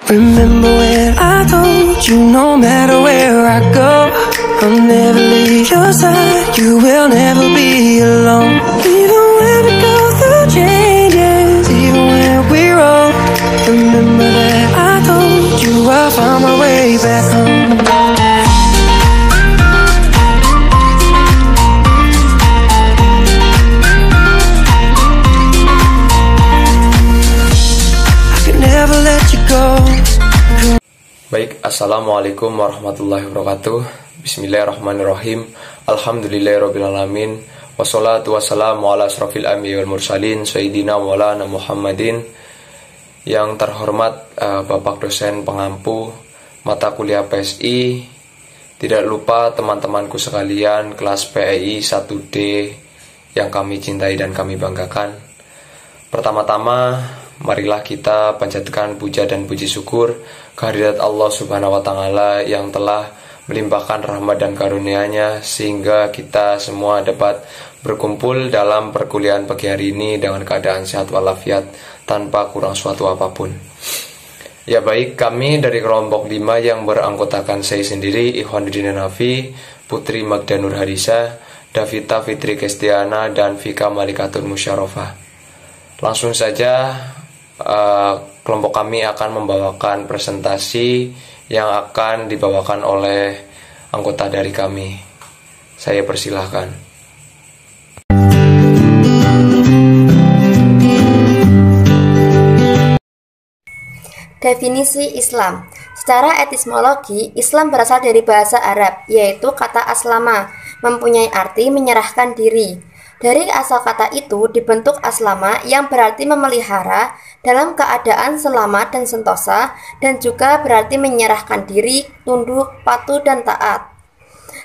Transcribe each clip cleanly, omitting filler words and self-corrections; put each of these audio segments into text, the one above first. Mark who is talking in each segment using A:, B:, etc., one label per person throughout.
A: Remember when I told you no matter where I go, I'll never leave your side, you will never be alone. Even when we go through changes, even when we're old, remember that I told you I'll find my way back home. I could never let you go.
B: Baik, Assalamualaikum warahmatullahi wabarakatuh. Bismillahirrahmanirrahim. Alhamdulillahirrabbilalamin. Wassalatu wassalamu ala asrafil anbiya wal mursalin Sayyidina Maulana Muhammadin. Yang terhormat Bapak dosen pengampu mata kuliah PSI. Tidak lupa teman-temanku sekalian kelas PEI 1D yang kami cintai dan kami banggakan. Pertama-tama, marilah kita panjatkan puja dan puji syukur kehadirat Allah Subhanahu wa Ta'ala yang telah melimpahkan rahmat dan karunia-Nya sehingga kita semua dapat berkumpul dalam perkuliahan pagi hari ini dengan keadaan sehat walafiat tanpa kurang suatu apapun. Ya baik, kami dari kelompok 5 yang beranggotakan saya sendiri, Ikhwanuddin Hanafi, Putri Magda Nur Hadisa, Davita Fitri Kestiana, dan Vika Malikatul Musyarofah. Langsung saja kelompok kami akan membawakan presentasi yang akan dibawakan oleh anggota dari kami. Saya persilahkan.
C: Definisi Islam. Secara etimologi, Islam berasal dari bahasa Arab, yaitu kata aslama, mempunyai arti menyerahkan diri. Dari asal kata itu dibentuk aslama yang berarti memelihara dalam keadaan selamat dan sentosa, dan juga berarti menyerahkan diri, tunduk, patuh, dan taat.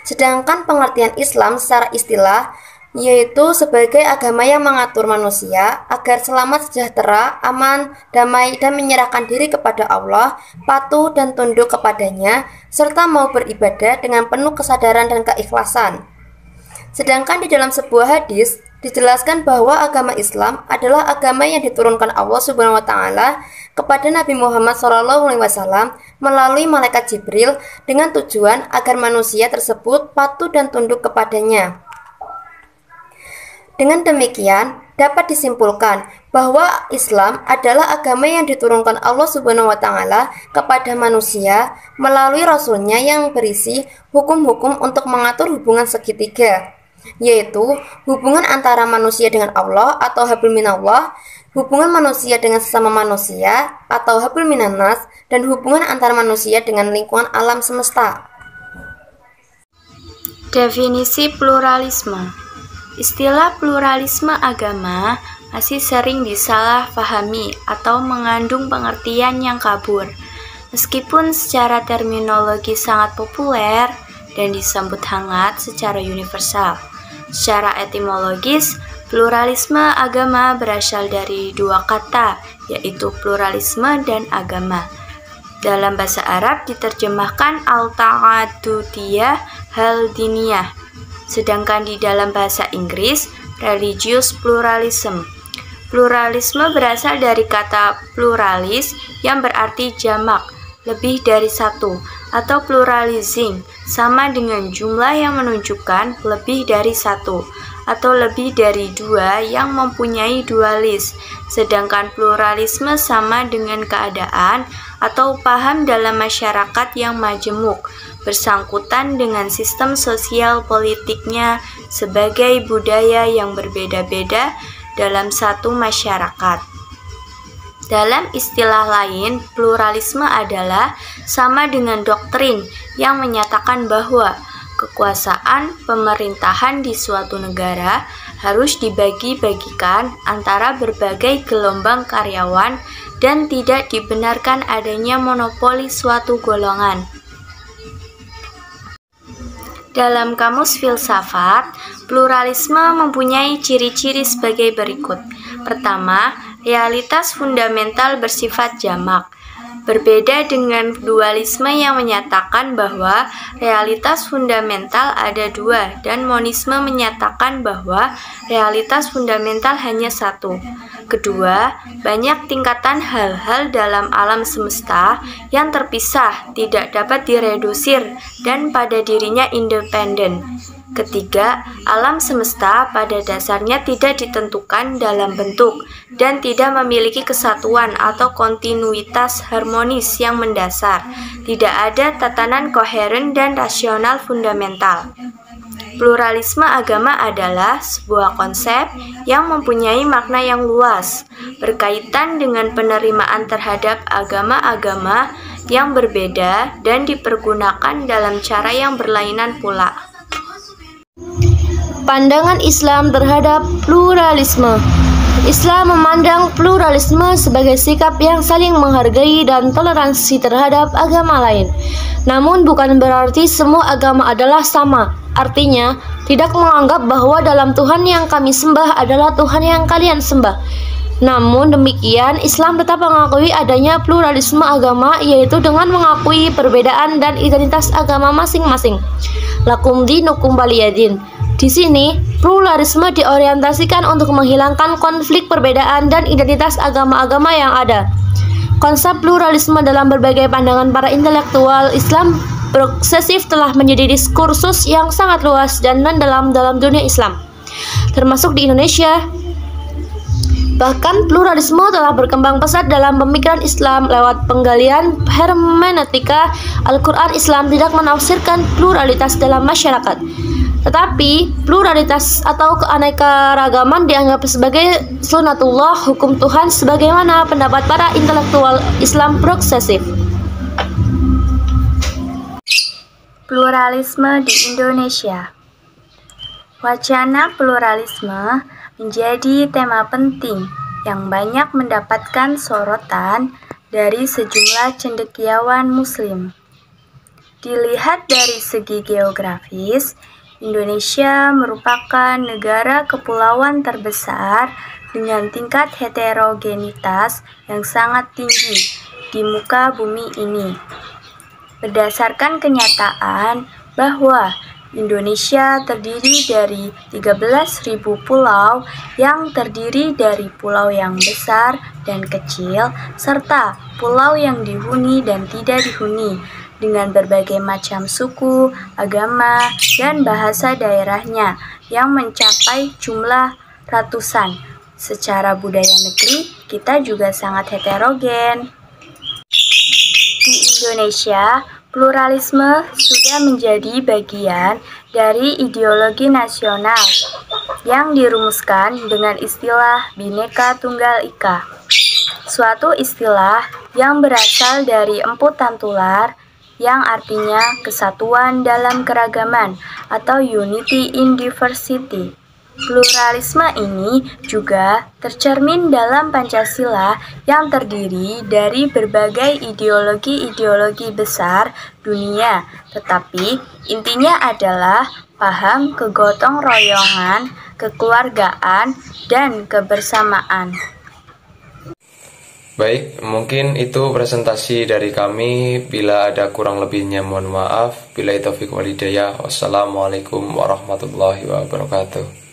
C: Sedangkan pengertian Islam secara istilah yaitu sebagai agama yang mengatur manusia agar selamat, sejahtera, aman, damai, dan menyerahkan diri kepada Allah, patuh dan tunduk kepadanya, serta mau beribadah dengan penuh kesadaran dan keikhlasan. Sedangkan di dalam sebuah hadis dijelaskan bahwa agama Islam adalah agama yang diturunkan Allah Subhanahu wa Ta'ala kepada Nabi Muhammad SAW melalui malaikat Jibril dengan tujuan agar manusia tersebut patuh dan tunduk kepadanya. Dengan demikian, dapat disimpulkan bahwa Islam adalah agama yang diturunkan Allah Subhanahu wa Ta'ala kepada manusia melalui Rasul-Nya yang berisi hukum-hukum untuk mengatur hubungan segitiga, yaitu hubungan antara manusia dengan Allah atau hablum minallah, hubungan manusia dengan sesama manusia atau hablum minannas, dan hubungan antara manusia dengan lingkungan alam semesta.
D: Definisi pluralisme. Istilah pluralisme agama masih sering disalahpahami atau mengandung pengertian yang kabur. Meskipun secara terminologi sangat populer dan disambut hangat secara universal. Secara etimologis, pluralisme agama berasal dari dua kata, yaitu pluralisme dan agama. Dalam bahasa Arab diterjemahkan al-ta'adudiyah hal-diniyah, sedangkan di dalam bahasa Inggris religious pluralism. Pluralisme berasal dari kata pluralis yang berarti jamak, lebih dari satu, atau pluralism sama dengan jumlah yang menunjukkan lebih dari satu, atau lebih dari dua yang mempunyai dualis. Sedangkan pluralisme sama dengan keadaan atau paham dalam masyarakat yang majemuk, bersangkutan dengan sistem sosial politiknya sebagai budaya yang berbeda-beda dalam satu masyarakat. Dalam istilah lain, pluralisme adalah sama dengan doktrin yang menyatakan bahwa kekuasaan pemerintahan di suatu negara harus dibagi-bagikan antara berbagai gelombang karyawan dan tidak dibenarkan adanya monopoli suatu golongan. Dalam kamus filsafat, pluralisme mempunyai ciri-ciri sebagai berikut. Pertama, realitas fundamental bersifat jamak. Berbeda dengan dualisme yang menyatakan bahwa realitas fundamental ada dua dan monisme menyatakan bahwa realitas fundamental hanya satu. Kedua, banyak tingkatan hal-hal dalam alam semesta yang terpisah, tidak dapat diredusir, dan pada dirinya independen. Ketiga, alam semesta pada dasarnya tidak ditentukan dalam bentuk dan tidak memiliki kesatuan atau kontinuitas harmonis yang mendasar. Tidak ada tatanan koheren dan rasional fundamental. Pluralisme agama adalah sebuah konsep yang mempunyai makna yang luas, berkaitan dengan penerimaan terhadap agama-agama yang berbeda dan dipergunakan dalam cara yang berlainan pula.
E: Pandangan Islam terhadap pluralisme. Islam memandang pluralisme sebagai sikap yang saling menghargai dan toleransi terhadap agama lain. Namun bukan berarti semua agama adalah sama. Artinya, tidak menganggap bahwa dalam Tuhan yang kami sembah adalah Tuhan yang kalian sembah. Namun demikian, Islam tetap mengakui adanya pluralisme agama, yaitu dengan mengakui perbedaan dan identitas agama masing-masing. Lakum dinukum waliyadin. Di sini, pluralisme diorientasikan untuk menghilangkan konflik perbedaan dan identitas agama-agama yang ada. Konsep pluralisme dalam berbagai pandangan para intelektual Islam progresif telah menjadi diskursus yang sangat luas dan mendalam dalam dunia Islam, termasuk di Indonesia. Bahkan pluralisme telah berkembang pesat dalam pemikiran Islam lewat penggalian hermeneutika. Al-Quran Islam tidak menafsirkan pluralitas dalam masyarakat, tetapi pluralitas atau keanekaragaman dianggap sebagai sunatullah, hukum Tuhan, sebagaimana pendapat para intelektual Islam progresif.
D: Pluralisme di Indonesia. Wacana pluralisme menjadi tema penting yang banyak mendapatkan sorotan dari sejumlah cendekiawan Muslim. Dilihat dari segi geografis, Indonesia merupakan negara kepulauan terbesar dengan tingkat heterogenitas yang sangat tinggi di muka bumi ini. Berdasarkan kenyataan bahwa Indonesia terdiri dari 13.000 pulau yang terdiri dari pulau yang besar dan kecil, serta pulau yang dihuni dan tidak dihuni, dengan berbagai macam suku, agama, dan bahasa daerahnya yang mencapai jumlah ratusan. Secara budaya negeri, kita juga sangat heterogen. Di Indonesia, pluralisme sudah menjadi bagian dari ideologi nasional yang dirumuskan dengan istilah Bhinneka Tunggal Ika, suatu istilah yang berasal dari Empu Tantular yang artinya kesatuan dalam keragaman atau unity in diversity. Pluralisme ini juga tercermin dalam Pancasila yang terdiri dari berbagai ideologi-ideologi besar dunia, tetapi intinya adalah paham kegotong royongan, kekeluargaan, dan kebersamaan.
B: Baik, mungkin itu presentasi dari kami. Bila ada kurang lebihnya mohon maaf. Billahi taufiq wal hidayah. Wassalamualaikum warahmatullahi wabarakatuh.